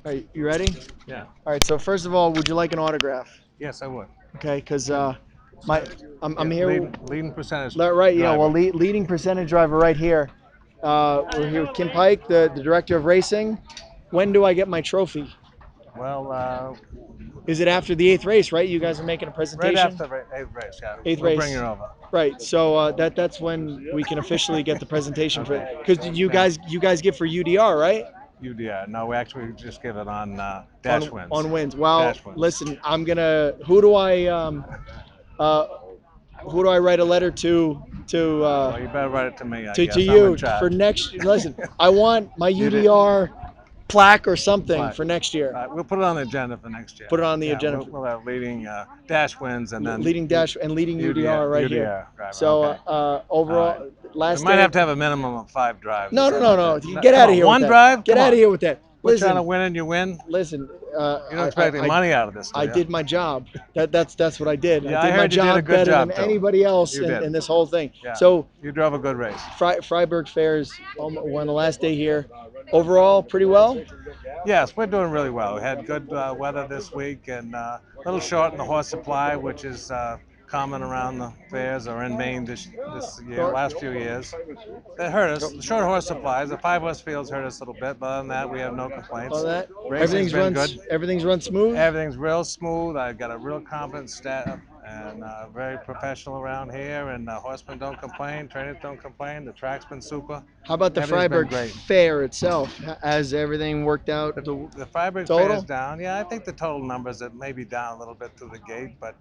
All right, you ready? Yeah. All right. So first of all, would you like an autograph? Yes, I would. Okay, because I'm here. Leading percentage. Right. Yeah. Well, driver. leading percentage driver right here. We're here with Kim Pike, the director of racing. When do I get my trophy? Well, Is it after the eighth race? Right. You guys are making a right presentation. after the eighth race, yeah. Eighth We'll race. bring you over. Right. So that's when we can officially get the presentation for Okay. it. Because you guys get for UDR, right? UDR. No, we actually just give it on dash wins. On wins. Well, Dash wins. listen, I'm gonna. Uh, who do I write a letter to Well, you better write it to me. I to guess. I'm you in charge. for next? Listen, I want my You did- UDR plaque or something Plaque. for next year. We'll put it on the agenda for next year. Put it on the Yeah, agenda. We'll have leading dash wins and then Leading dash and leading UDR right here. driver. So okay. overall, last We might day. have to have a minimum of 5 drives. No, or no, something no, like no. that. Get out Come of on, here. One with that. drive? Get Come out on. of here with that. We're Listen, trying to win and you win. listen. You don't expect any money out of this, do I you? did my job. That's what I did. Yeah, I did I my heard you did a job good better job, than too. anybody else You did. in this whole thing. Yeah. So You drove a good race. Fryeburg Fair is on the last day here. Overall, pretty well. Yes, we're doing really well. We had good weather this week and a little short in the horse supply, which is common around the fairs or in Maine this year, last few years. That hurt us. The short horse supplies, the 5-horse fields hurt us a little bit, but other than that, we have no complaints. All that. Racing's been good. Everything's run smooth. Everything's real smooth. I've got a real competent staff and very professional around here. And horsemen don't complain, trainers don't complain. The track's been super. How about the Everything's been Fryeburg great. Fair itself? Has everything worked out? The Fryeburg Total? Fair is down. Yeah, I think the total numbers it may be down a little bit through the gate, but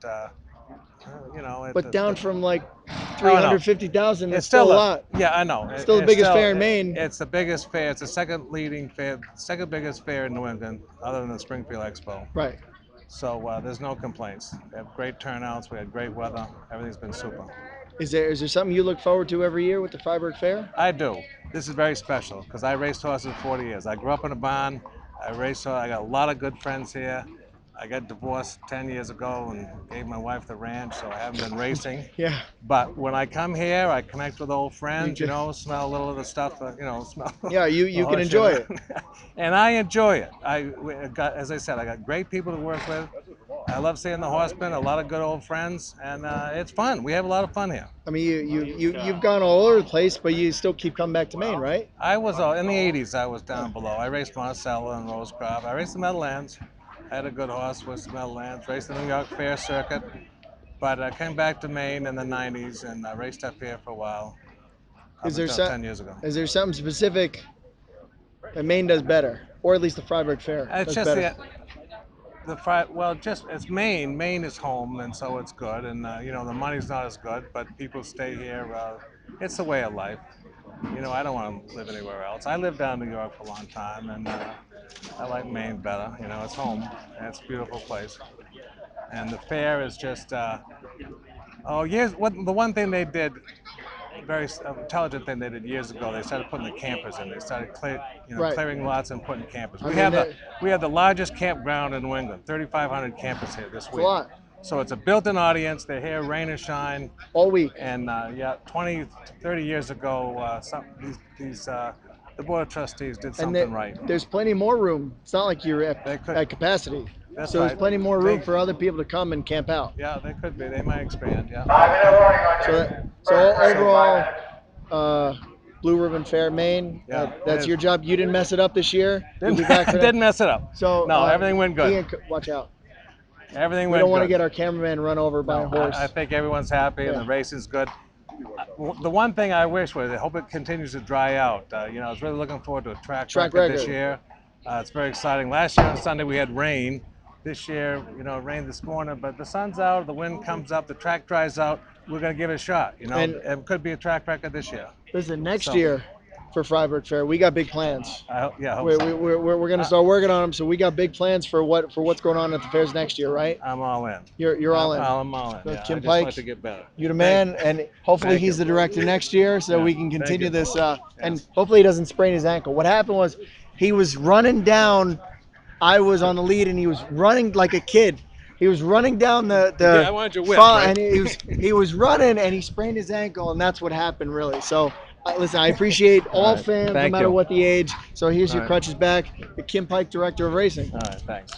you know. But down from like no. 350,000, It's that's still a lot. Yeah, I know. Still the It's biggest fair in Maine. It's the biggest fair. It's the second leading fair, second biggest fair in New England, other than the Springfield Expo. Right. So there's no complaints. We have great turnouts. We had great weather. Everything's been super. Is there something you look forward to every year with the Fryeburg Fair? I do. This is very special because I raced horses 40 years. I grew up in a barn. I raced. I got a lot of good friends here. I got divorced 10 years ago and gave my wife the ranch, so I haven't been racing. Yeah. But when I come here, I connect with old friends, you know, smell a little of the stuff, smell. Yeah, you can enjoy it. And I enjoy it. As I said, I got great people to work with. I love seeing the horsemen, a lot of good old friends, and it's fun. We have a lot of fun here. I mean, you've gone all over the place, but you still keep coming back to Maine, right? I was, in the 80s, I was down below. I raced Marcella and Rosecroft. I raced the Meadowlands. I had a good horse with the Meadowlands, raced the New York Fair circuit. But I came back to Maine in the 90s and I raced up here for a while. Is there 10 years ago. Is there something specific that Maine does better, or at least the Fryeburg Fair It's does just better? it's Maine. Maine is home, and so it's good. And the money's not as good, but people stay here. It's a way of life. I don't want to live anywhere else. I lived down in New York for a long time, and I like Maine better. It's home, and it's a beautiful place. And the fair is just, the one thing they did, very intelligent thing they did years ago, they started putting the campers in. They started Right. clearing lots and putting campers. I We mean, have the largest campground in New England, 3,500 campers here this week. a lot. So it's a built-in audience. They're here rain or shine. All week. And 20, 30 years ago, the Board of Trustees did And something right. there's plenty more room. It's not like you're They could- at capacity. That's So there's right. plenty more room for other people to come and camp out. Yeah, they could be. They might expand, yeah. So overall, Blue Ribbon Fair, Maine. Yeah, That's it is. your job. You didn't mess it up this year. You'll Didn't, be back for that. didn't mess it up. So No, everything went good. Ian, watch out. Everything We went don't want to good. get our cameraman run over by a No, horse. I think everyone's happy and Yeah. the racing's good. The one thing I wish was I hope it continues to dry out. I was really looking forward to a track record this record. year. It's very exciting. Last year on Sunday we had rain. This year, it rained this morning, but the sun's out, the wind comes up, the track dries out. We're going to give it a shot. And- it could be a track record this year. Listen, next So- year for Fryeburg Fair, we got big plans. I hope so. We're going to start working on them. So we got big plans for what's going on at the fairs next year, right? I'm all in. You're all in. I'm all in. So Yeah, Kim I just Pike, like to get better. You're the man, and hopefully Thank he's you. the director next year, so Yeah, we can thank continue you. this. And hopefully he doesn't sprain his ankle. What happened was he was running down. I was on the lead, and he was running like a kid. He was running down the Yeah, I wanted your whip, front, right? and he was running, and he sprained his ankle, and that's what happened really. So Listen, I appreciate all right. fans, no Thank matter you. what the age. So here's All your right. crutches back. The Kim Pike, director of racing. All right, thanks.